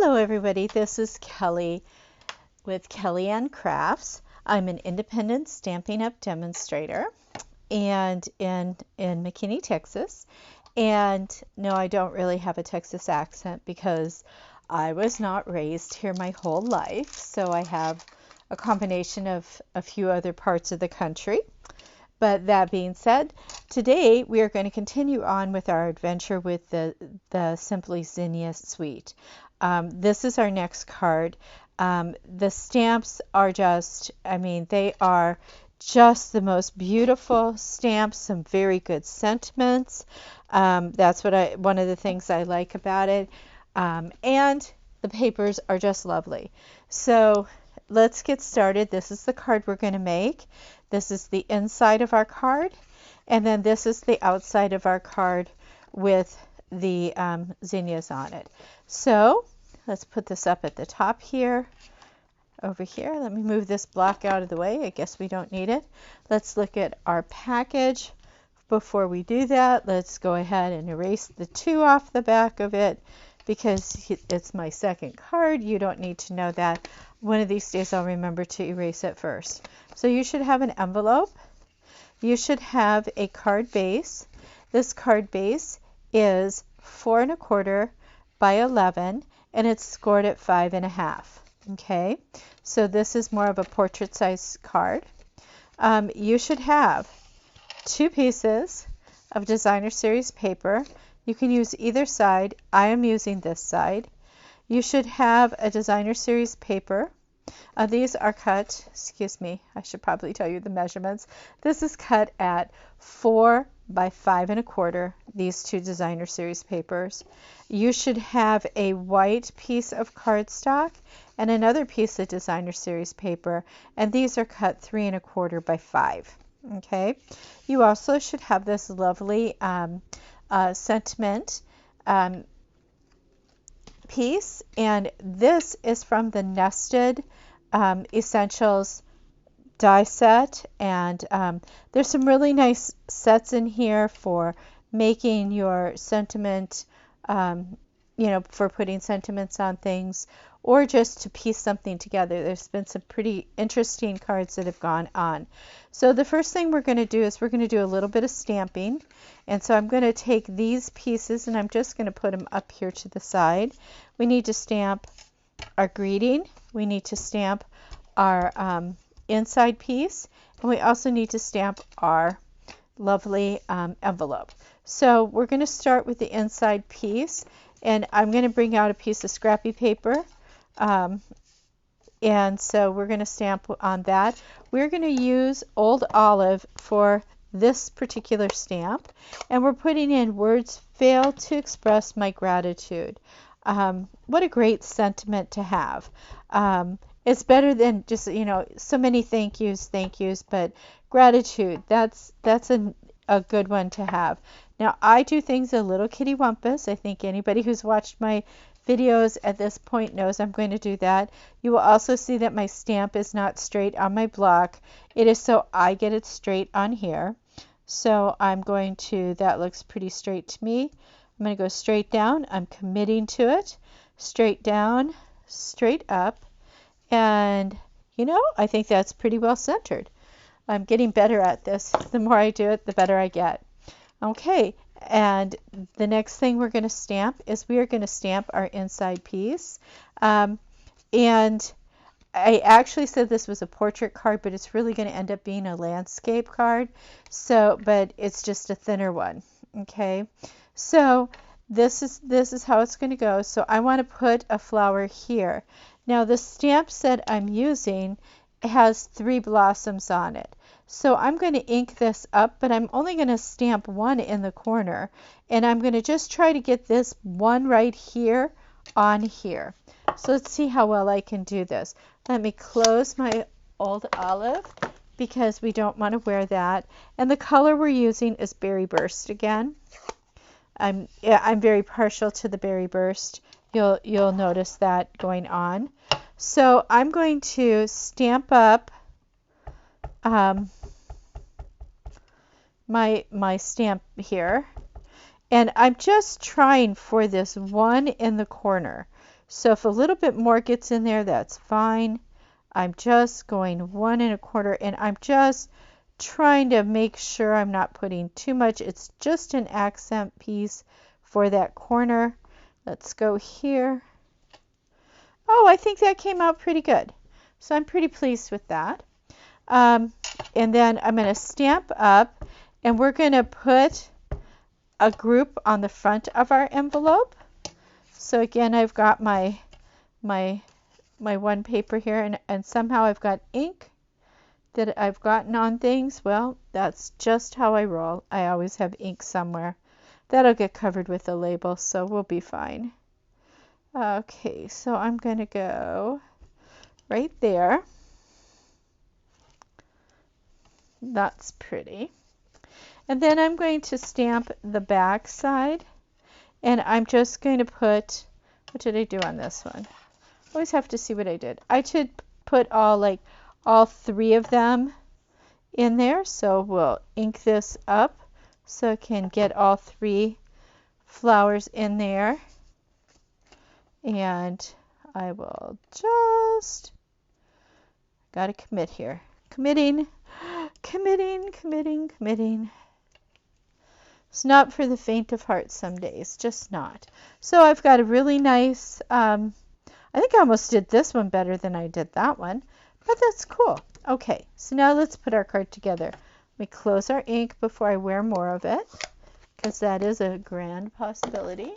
Hello everybody, this is Kelly with Kellyanne Crafts. I'm an independent Stampin' Up! Demonstrator and in McKinney, Texas. And no, I don't really have a Texas accent because I was not raised here my whole life. So I have a combination of a few other parts of the country. But that being said, today we are going to continue on with our adventure with the Simply Zinnia suite. This is our next card. The stamps are just, they are just the most beautiful stamps, some very good sentiments. That's one of the things I like about it. And the papers are just lovely. So let's get started. This is the card we're going to make. This is the inside of our card, and then this is the outside of our card with the zinnias on it. So let's put this up at the top here, over here. Let me move this block out of the way. I guess we don't need it. Let's look at our package. Before we do that, let's go ahead and erase the 2 off the back of it because it's my second card. You don't need to know that. One of these days I'll remember to erase it first. So you should have an envelope. You should have a card base. This card base is 4 1/4 by 11 and it's scored at 5 1/2. Okay, so this is more of a portrait size card. You should have 2 pieces of designer series paper. You can use either side. I am using this side. You should have a designer series paper. These are cut, excuse me, I should probably tell you the measurements. This is cut at 4 by 5 1/4, these 2 designer series papers. You should have a white piece of cardstock and another piece of designer series paper, and these are cut 3 1/4 by 5. Okay, you also should have this lovely sentiment piece, and this is from the Nested Essentials die set, and there's some really nice sets in here for making your sentiment, for putting sentiments on things or just to piece something together. There's been some pretty interesting cards that have gone on. So the first thing we're going to do is we're going to do a little bit of stamping, and so I'm going to take these pieces and I'm just going to put them up here to the side. We need to stamp our greeting. We need to stamp our inside piece, and we also need to stamp our lovely envelope. So we're going to start with the inside piece, and I'm going to bring out a piece of scrappy paper, and so we're going to stamp on that. We're going to use Old Olive for this particular stamp, and we're putting in "Words fail to express my gratitude." What a great sentiment to have. It's better than just, so many thank yous, but gratitude, that's a good one to have. Now, I do things a little kitty-wampus. I think anybody who's watched my videos at this point knows I'm going to do that. You will also see that my stamp is not straight on my block. It is so I get it straight on here. So I'm going to, that looks pretty straight to me. I'm going to go straight down. I'm committing to it. Straight down, straight up. And, I think that's pretty well centered. I'm getting better at this. The more I do it, the better I get. Okay, and the next thing we're going to stamp is we are going to stamp our inside piece. And I actually said this was a portrait card, but it's really going to end up being a landscape card. So, but it's just a thinner one. Okay, so this is how it's going to go. So I want to put a flower here. Now the stamp set I'm using has 3 blossoms on it. So I'm going to ink this up, but I'm only going to stamp 1 in the corner, and I'm going to just try to get this one right here on here. So let's see how well I can do this. Let me close my Old Olive because we don't want to wear that. And the color we're using is Berry Burst again. I'm very partial to the Berry Burst. You'll notice that going on. So I'm going to stamp up my stamp here, and I'm just trying for this one in the corner So if a little bit more gets in there, that's fine. I'm just going 1 1/4, and I'm just trying to make sure I'm not putting too much. It's just an accent piece for that corner. Let's go here. Oh, I think that came out pretty good. So I'm pretty pleased with that. And then I'm going to stamp up, and we're going to put a group on the front of our envelope. So again, I've got my one paper here, and somehow I've got ink that I've gotten on things. Well, that's just how I roll. I always have ink somewhere. That'll get covered with a label, so we'll be fine. Okay, so I'm going to go right there. That's pretty. And then I'm going to stamp the back side, and I'm just going to put, what did I do on this one? I always have to see what I did. I should put all 3 of them in there, so we'll ink this up so I can get all 3 flowers in there. And I will just, got to commit here. Committing. It's not for the faint of heart some days, just not. So I've got a really nice, I think I almost did this one better than I did that one, but that's cool. Okay, so now let's put our card together. We close our ink before I wear more of it, because that is a grand possibility.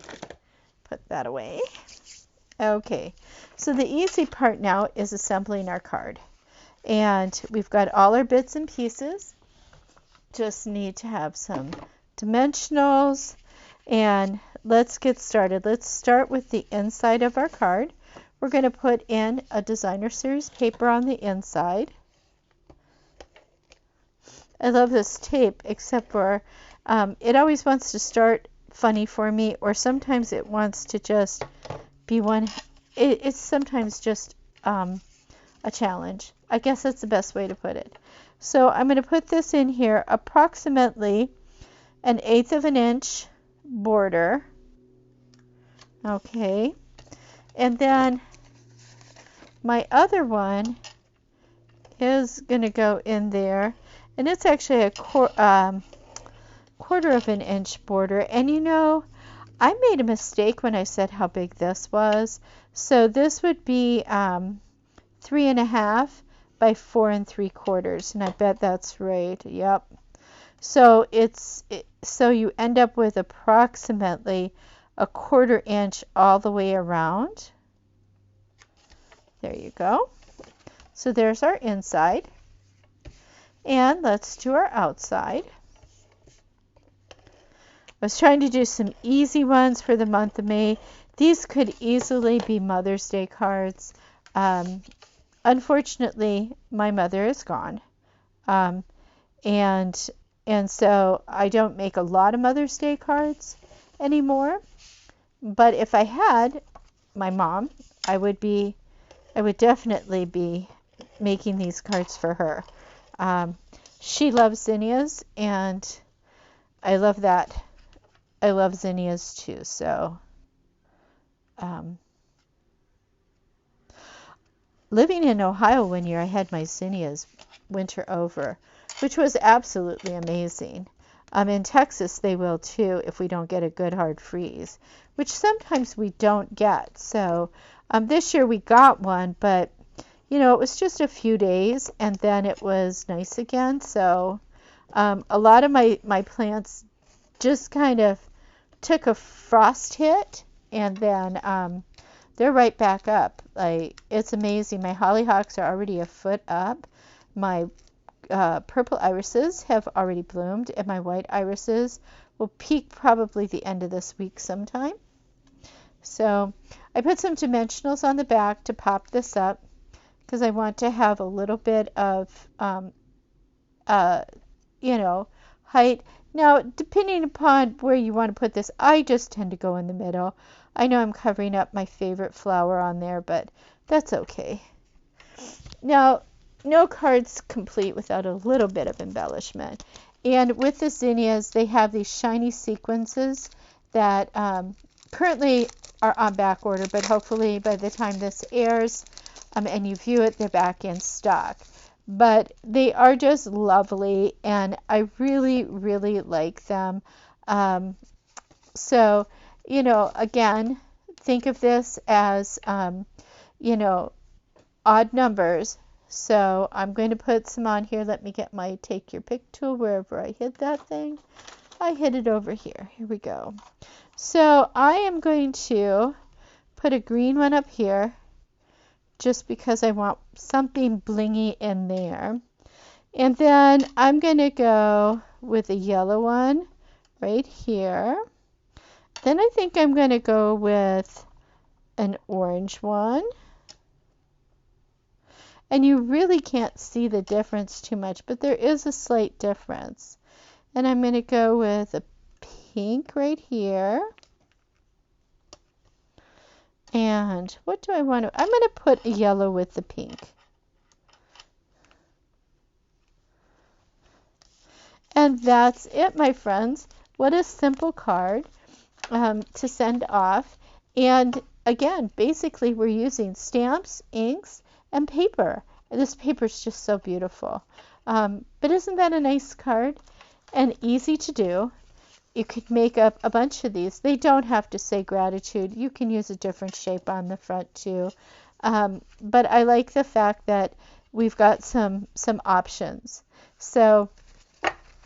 Put that away. Okay, so the easy part now is assembling our card. And we've got all our bits and pieces. Just need to have some dimensionals. And let's get started. Let's start with the inside of our card. We're going to put in a designer series paper on the inside. I love this tape, except for it always wants to start funny for me, or sometimes it wants to just be one. It's sometimes just a challenge. I guess that's the best way to put it. So I'm going to put this in here, approximately 1/8 of an inch border. Okay. And then my other one is going to go in there, and it's actually a quarter of an inch border. And you know, I made a mistake when I said how big this was. So this would be 3.5 by 4 3/4, and I bet that's right. Yep. So so you end up with approximately 1/4 inch all the way around. There you go. So there's our inside, and let's do our outside. I was trying to do some easy ones for the month of May. These could easily be Mother's Day cards. Unfortunately, my mother is gone, and so I don't make a lot of Mother's Day cards anymore. But if I had my mom, I would definitely be making these cards for her. She loves zinnias, and I love that. I love zinnias too. So living in Ohio one year, I had my zinnias winter over, which was absolutely amazing. In Texas, they will too if we don't get a good hard freeze, which sometimes we don't get. So this year we got one, but you know, it was just a few days, and then it was nice again. So a lot of my plants just kind of took a frost hit, and then they're right back up. Like, it's amazing. My hollyhocks are already a foot up. My purple irises have already bloomed, and my white irises will peak probably the end of this week sometime. So I put some dimensionals on the back to pop this up, because I want to have a little bit of, you know, height. Now, depending upon where you want to put this, I just tend to go in the middle. I know I'm covering up my favorite flower on there, but that's okay. Now, no card's complete without a little bit of embellishment. And with the zinnias, they have these shiny sequences that currently are on back order, but hopefully by the time this airs and you view it, they're back in stock. But they are just lovely, and I really, really like them. So, you know, again, think of this as, you know, odd numbers. So I'm going to put some on here. Let me get my take your pick tool wherever I hid that thing. I hid it over here. Here we go. So I am going to put a green one up here just because I want something blingy in there. And then I'm going to go with a yellow one right here. Then I think I'm going to go with an orange one. And you really can't see the difference too much, but there is a slight difference. And I'm going to go with a pink right here. And what do I want to? I'm going to put a yellow with the pink. And that's it, my friends. What a simple card to send off. And again, basically we're using stamps, inks, and paper. This paper is just so beautiful. But isn't that a nice card? And easy to do. You could make up a bunch of these. They don't have to say gratitude. You can use a different shape on the front too. But I like the fact that we've got some options. So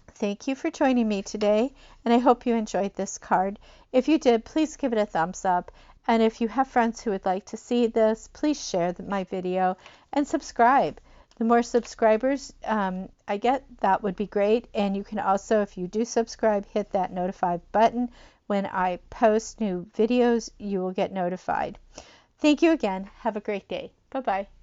thank you for joining me today, and I hope you enjoyed this card. If you did, please give it a thumbs up. And if you have friends who would like to see this, please share my video and subscribe. The more subscribers I get, that would be great. And you can also, if you do subscribe, hit that notify button. When I post new videos, you will get notified. Thank you again. Have a great day. Bye-bye.